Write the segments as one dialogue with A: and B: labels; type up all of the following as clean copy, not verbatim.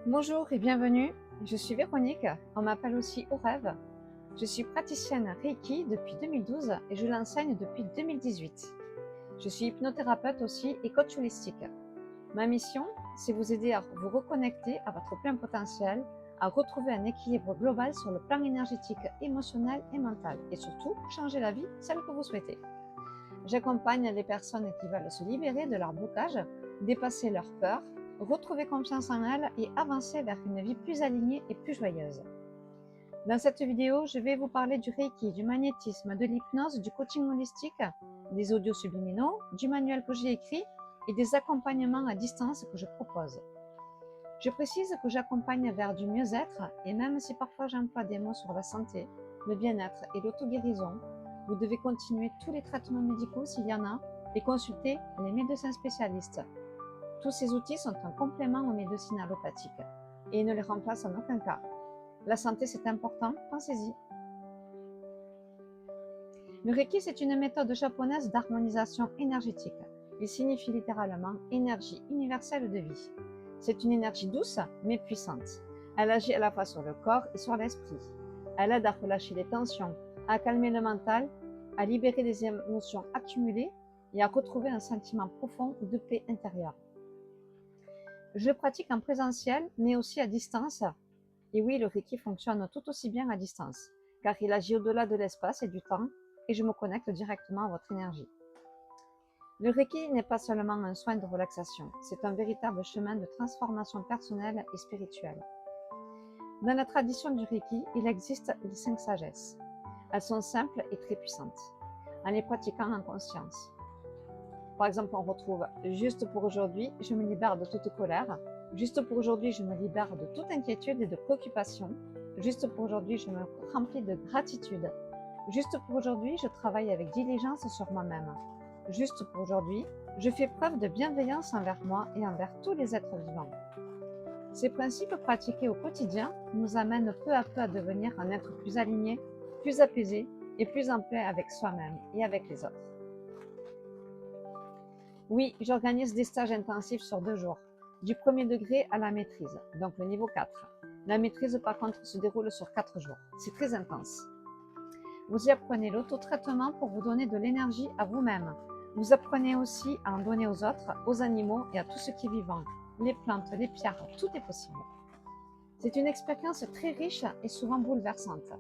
A: Bonjour et bienvenue, je suis Véronique, on m'appelle aussi Au Rêve. Je suis praticienne Reiki depuis 2012 et je l'enseigne depuis 2018. Je suis hypnothérapeute aussi et coach holistique. Ma mission, c'est vous aider à vous reconnecter à votre plein potentiel, à retrouver un équilibre global sur le plan énergétique, émotionnel et mental et surtout changer la vie, celle que vous souhaitez. J'accompagne les personnes qui veulent se libérer de leur blocage, dépasser leurs peurs, retrouver confiance en elles et avancer vers une vie plus alignée et plus joyeuse. Dans cette vidéo, je vais vous parler du Reiki, du magnétisme, de l'hypnose, du coaching holistique, des audios subliminaux, du manuel que j'ai écrit et des accompagnements à distance que je propose. Je précise que j'accompagne vers du mieux-être et même si parfois j'emploie des mots sur la santé, le bien-être et l'auto-guérison, vous devez continuer tous les traitements médicaux s'il y en a et consulter les médecins spécialistes. Tous ces outils sont un complément aux médecines allopathiques et ne les remplacent en aucun cas. La santé, c'est important, pensez-y. Le Reiki, c'est une méthode japonaise d'harmonisation énergétique. Il signifie littéralement énergie universelle de vie. C'est une énergie douce mais puissante. Elle agit à la fois sur le corps et sur l'esprit. Elle aide à relâcher les tensions, à calmer le mental, à libérer les émotions accumulées et à retrouver un sentiment profond de paix intérieure. Je pratique en présentiel mais aussi à distance. Et oui, le Reiki fonctionne tout aussi bien à distance, car il agit au-delà de l'espace et du temps et je me connecte directement à votre énergie. Le Reiki n'est pas seulement un soin de relaxation, c'est un véritable chemin de transformation personnelle et spirituelle. Dans la tradition du Reiki, il existe les 5 sagesses. Elles sont simples et très puissantes, en les pratiquant en conscience. Par exemple, on retrouve « Juste pour aujourd'hui, je me libère de toute colère »,« Juste pour aujourd'hui, je me libère de toute inquiétude et de préoccupation »,« Juste pour aujourd'hui, je me remplis de gratitude »,« Juste pour aujourd'hui, je travaille avec diligence sur moi-même »,« Juste pour aujourd'hui, je fais preuve de bienveillance envers moi et envers tous les êtres vivants ». Ces principes pratiqués au quotidien nous amènent peu à peu à devenir un être plus aligné, plus apaisé et plus en paix avec soi-même et avec les autres. Oui, j'organise des stages intensifs sur 2 jours, du premier degré à la maîtrise, donc le niveau 4. La maîtrise, par contre, se déroule sur 4 jours. C'est très intense. Vous y apprenez l'auto-traitement pour vous donner de l'énergie à vous-même. Vous apprenez aussi à en donner aux autres, aux animaux et à tout ce qui est vivant. Les plantes, les pierres, tout est possible. C'est une expérience très riche et souvent bouleversante.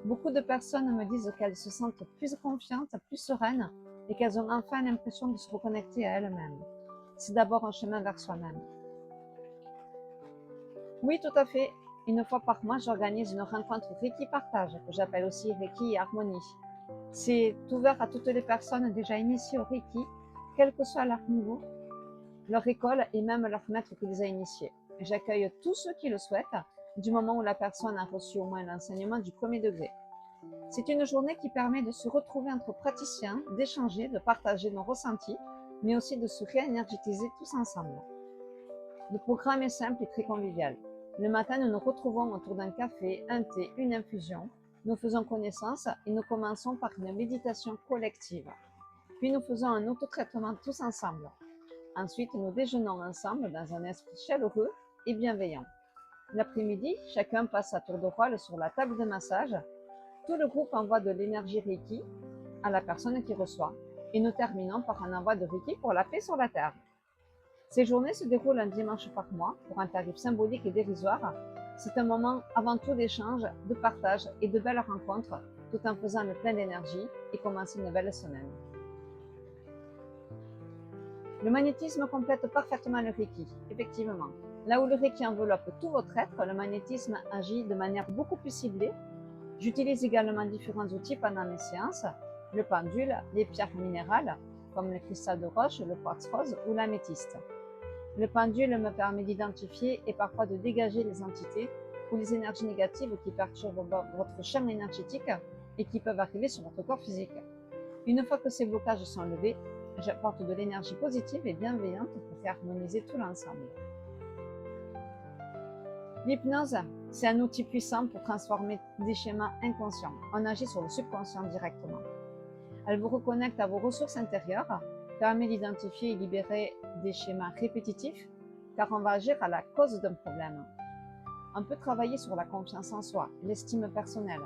A: Beaucoup de personnes me disent qu'elles se sentent plus confiantes, plus sereines et qu'elles ont enfin l'impression de se reconnecter à elles-mêmes. C'est d'abord un chemin vers soi-même. Oui, tout à fait. Une fois par mois, j'organise une rencontre Reiki Partage, que j'appelle aussi Reiki Harmonie. C'est ouvert à toutes les personnes déjà initiées au Reiki, quel que soit leur niveau, leur école et même leur maître qui les a initiés. J'accueille tous ceux qui le souhaitent, du moment où la personne a reçu au moins l'enseignement du premier degré. C'est une journée qui permet de se retrouver entre praticiens, d'échanger, de partager nos ressentis, mais aussi de se réénergétiser tous ensemble. Le programme est simple et très convivial. Le matin, nous nous retrouvons autour d'un café, un thé, une infusion. Nous faisons connaissance et nous commençons par une méditation collective. Puis nous faisons un autotraitement tous ensemble. Ensuite, nous déjeunons ensemble dans un esprit chaleureux et bienveillant. L'après-midi, chacun passe à tour de rôle sur la table de massage. Tout le groupe envoie de l'énergie Reiki à la personne qui reçoit. Et nous terminons par un envoi de Reiki pour la paix sur la Terre. Ces journées se déroulent un dimanche par mois pour un tarif symbolique et dérisoire. C'est un moment avant tout d'échange, de partage et de belles rencontres, tout en faisant le plein d'énergie et commencer une belle semaine. Le magnétisme complète parfaitement le Reiki, effectivement. Là où le Reiki enveloppe tout votre être, le magnétisme agit de manière beaucoup plus ciblée. J'utilise également différents outils pendant mes séances, le pendule, les pierres minérales, comme le cristal de roche, le quartz rose ou l'améthyste. Le pendule me permet d'identifier et parfois de dégager les entités ou les énergies négatives qui perturbent votre champ énergétique et qui peuvent arriver sur votre corps physique. Une fois que ces blocages sont levés, j'apporte de l'énergie positive et bienveillante pour faire harmoniser tout l'ensemble. L'hypnose, c'est un outil puissant pour transformer des schémas inconscients. On agit sur le subconscient directement. Elle vous reconnecte à vos ressources intérieures, permet d'identifier et libérer des schémas répétitifs, car on va agir à la cause d'un problème. On peut travailler sur la confiance en soi, l'estime personnelle,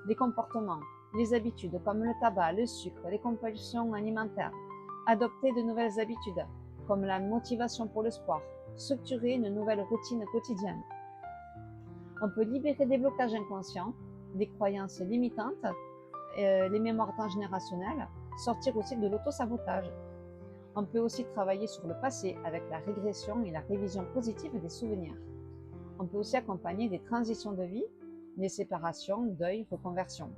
A: les comportements, les habitudes comme le tabac, le sucre, les compulsions alimentaires, adopter de nouvelles habitudes comme la motivation pour le sport, structurer une nouvelle routine quotidienne. On peut libérer des blocages inconscients, des croyances limitantes, les mémoires transgénérationnelles, sortir aussi de l'auto-sabotage. On peut aussi travailler sur le passé avec la régression et la révision positive des souvenirs. On peut aussi accompagner des transitions de vie, des séparations, deuil, reconversion.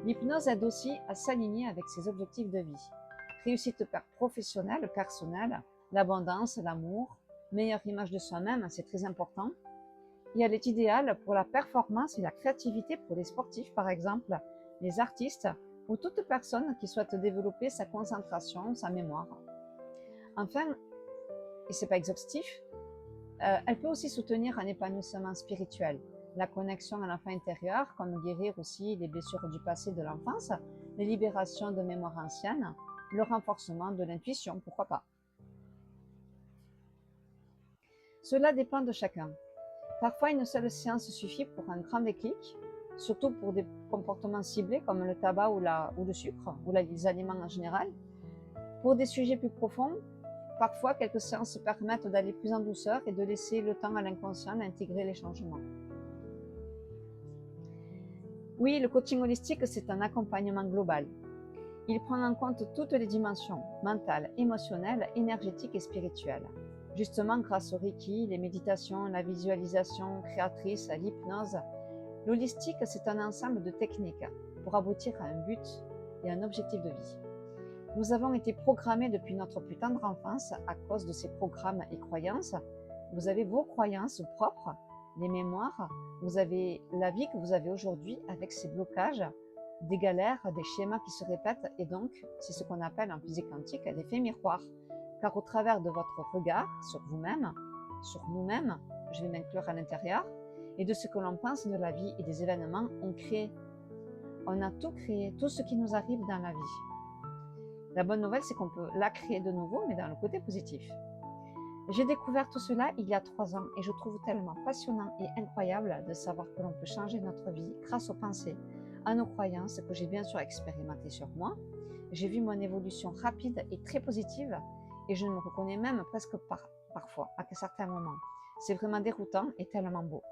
A: L'hypnose aide aussi à s'aligner avec ses objectifs de vie. Réussite professionnelle, personnelle, l'abondance, l'amour, meilleure image de soi-même, c'est très important. Et elle est idéale pour la performance et la créativité pour les sportifs, par exemple, les artistes ou toute personne qui souhaite développer sa concentration, sa mémoire. Enfin, et c'est pas exhaustif, elle peut aussi soutenir un épanouissement spirituel, la connexion à l'enfant intérieur, comme guérir aussi les blessures du passé de l'enfance, les libérations de mémoires anciennes, le renforcement de l'intuition, pourquoi pas. Cela dépend de chacun. Parfois, une seule séance suffit pour un grand déclic, surtout pour des comportements ciblés comme le tabac ou le sucre, ou les aliments en général. Pour des sujets plus profonds, parfois quelques séances permettent d'aller plus en douceur et de laisser le temps à l'inconscient d'intégrer les changements. Oui, le coaching holistique, c'est un accompagnement global. Il prend en compte toutes les dimensions, mentales, émotionnelles, énergétiques et spirituelles. Justement, grâce au Reiki, les méditations, la visualisation créatrice, l'hypnose, l'holistique, c'est un ensemble de techniques pour aboutir à un but et un objectif de vie. Nous avons été programmés depuis notre plus tendre enfance à cause de ces programmes et croyances. Vous avez vos croyances propres, les mémoires, vous avez la vie que vous avez aujourd'hui avec ces blocages, des galères, des schémas qui se répètent et donc c'est ce qu'on appelle en physique quantique l'effet miroir. Car au travers de votre regard sur vous-même, sur nous-mêmes, je vais m'inclure à l'intérieur, et de ce que l'on pense de la vie et des événements, on a tout créé, tout ce qui nous arrive dans la vie. La bonne nouvelle, c'est qu'on peut la créer de nouveau, mais dans le côté positif. J'ai découvert tout cela il y a 3 ans et je trouve tellement passionnant et incroyable de savoir que l'on peut changer notre vie grâce aux pensées, à nos croyances que j'ai bien sûr expérimenté sur moi. J'ai vu mon évolution rapide et très positive et je me reconnais même presque parfois, à certains moments. C'est vraiment déroutant et tellement beau.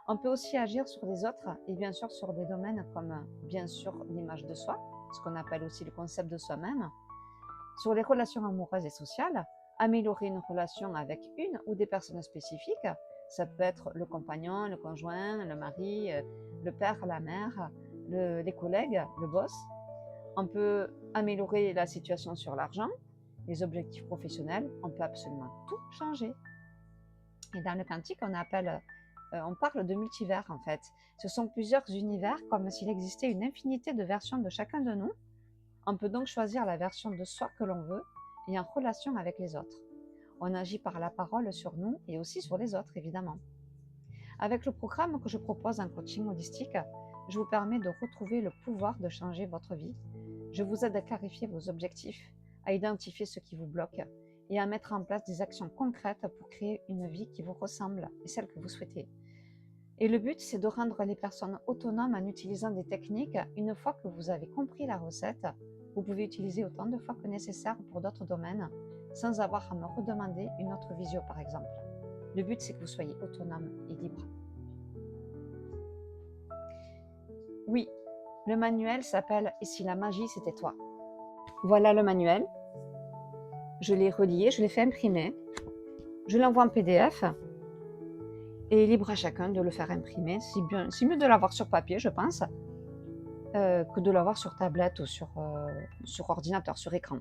A: On peut aussi agir sur les autres et bien sûr sur des domaines comme bien sûr l'image de soi, ce qu'on appelle aussi le concept de soi-même, sur les relations amoureuses et sociales, améliorer une relation avec une ou des personnes spécifiques, ça peut être le compagnon, le conjoint, le mari, le père, la mère, les collègues, le boss. On peut améliorer la situation sur l'argent, les objectifs professionnels, on peut absolument tout changer. Et dans le quantique, on parle de multivers en fait. Ce sont plusieurs univers comme s'il existait une infinité de versions de chacun de nous. On peut donc choisir la version de soi que l'on veut et en relation avec les autres. On agit par la parole sur nous et aussi sur les autres évidemment. Avec le programme que je propose en coaching holistique, je vous permets de retrouver le pouvoir de changer votre vie. Je vous aide à clarifier vos objectifs, à identifier ce qui vous bloque et à mettre en place des actions concrètes pour créer une vie qui vous ressemble et celle que vous souhaitez. Et le but, c'est de rendre les personnes autonomes en utilisant des techniques. Une fois que vous avez compris la recette, vous pouvez utiliser autant de fois que nécessaire pour d'autres domaines, sans avoir à me redemander une autre visio par exemple. Le but, c'est que vous soyez autonome et libre. Oui, le manuel s'appelle « Et si la magie, c'était toi ?» Voilà le manuel. Je l'ai relié, je l'ai fait imprimer. Je l'envoie en PDF. Et libre à chacun de le faire imprimer. C'est mieux de l'avoir sur papier, je pense, que de l'avoir sur tablette ou sur ordinateur, sur écran.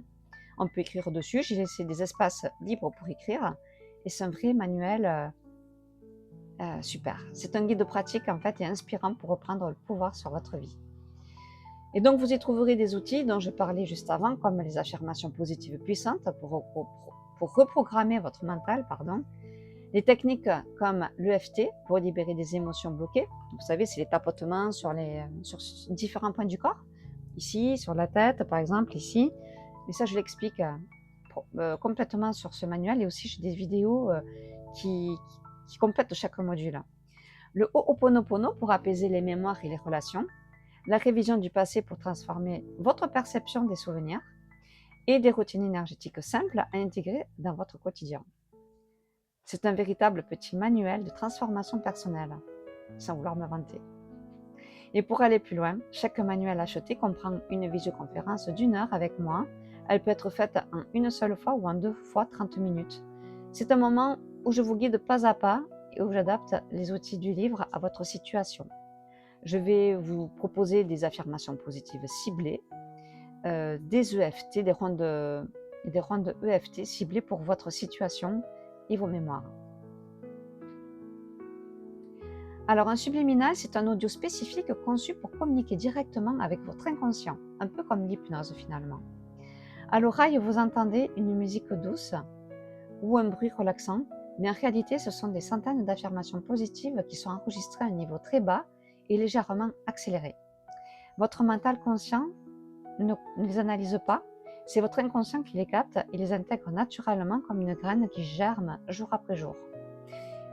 A: On peut écrire dessus. J'ai laissé des espaces libres pour écrire. Et c'est un vrai manuel super. C'est un guide de pratique en fait et inspirant pour reprendre le pouvoir sur votre vie. Et donc vous y trouverez des outils dont je parlais juste avant, comme les affirmations positives puissantes pour reprogrammer votre mental, des techniques comme l'EFT pour libérer des émotions bloquées. Vous savez, c'est les tapotements sur différents points du corps. Ici, sur la tête, par exemple, ici. Mais ça, je l'explique complètement sur ce manuel. Et aussi, j'ai des vidéos qui complètent chaque module. Le Ho'oponopono pour apaiser les mémoires et les relations, la révision du passé pour transformer votre perception des souvenirs et des routines énergétiques simples à intégrer dans votre quotidien. C'est un véritable petit manuel de transformation personnelle, sans vouloir me vanter. Et pour aller plus loin, chaque manuel acheté comprend une visioconférence d'1 heure avec moi. Elle peut être faite en une seule fois ou en 2 fois 30 minutes. C'est un moment où je vous guide pas à pas et où j'adapte les outils du livre à votre situation. Je vais vous proposer des affirmations positives ciblées, des EFT, des rondes EFT ciblées pour votre situation et vos mémoires. Alors, un subliminal, c'est un audio spécifique conçu pour communiquer directement avec votre inconscient, un peu comme l'hypnose finalement. À l'oreille, vous entendez une musique douce ou un bruit relaxant, mais en réalité, ce sont des centaines d'affirmations positives qui sont enregistrées à un niveau très bas et légèrement accéléré. Votre mental conscient ne les analyse pas, c'est votre inconscient qui les capte et les intègre naturellement comme une graine qui germe jour après jour.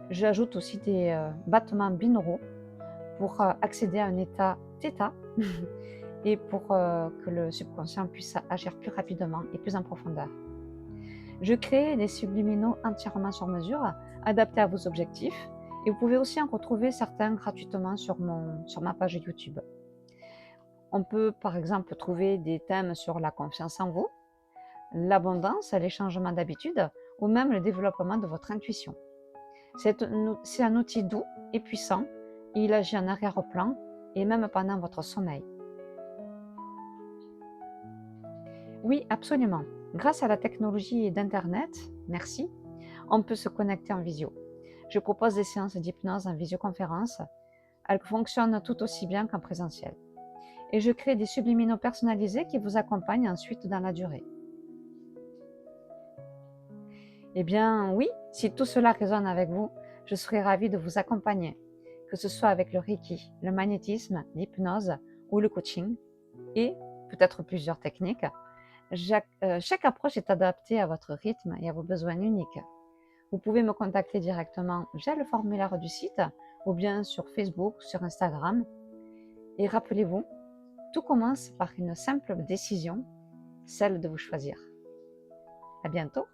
A: J'ajoute aussi des battements binauraux pour accéder à un état θ et pour que le subconscient puisse agir plus rapidement et plus en profondeur. Je crée des subliminaux entièrement sur mesure, adaptés à vos objectifs, et vous pouvez aussi en retrouver certains gratuitement sur ma page YouTube. On peut par exemple trouver des thèmes sur la confiance en vous, l'abondance, les changements d'habitude ou même le développement de votre intuition. C'est un outil doux et puissant et il agit en arrière-plan et même pendant votre sommeil. Oui, absolument. Grâce à la technologie d'Internet, merci, on peut se connecter en visio. Je propose des séances d'hypnose en visioconférence. Elles fonctionnent tout aussi bien qu'en présentiel. Et je crée des subliminaux personnalisés qui vous accompagnent ensuite dans la durée. Eh bien oui, si tout cela résonne avec vous, je serai ravie de vous accompagner, que ce soit avec le Reiki, le magnétisme, l'hypnose ou le coaching, et peut-être plusieurs techniques. Chaque approche est adaptée à votre rythme et à vos besoins uniques. Vous pouvez me contacter directement via le formulaire du site ou bien sur Facebook, sur Instagram. Et rappelez-vous, tout commence par une simple décision, celle de vous choisir. À bientôt!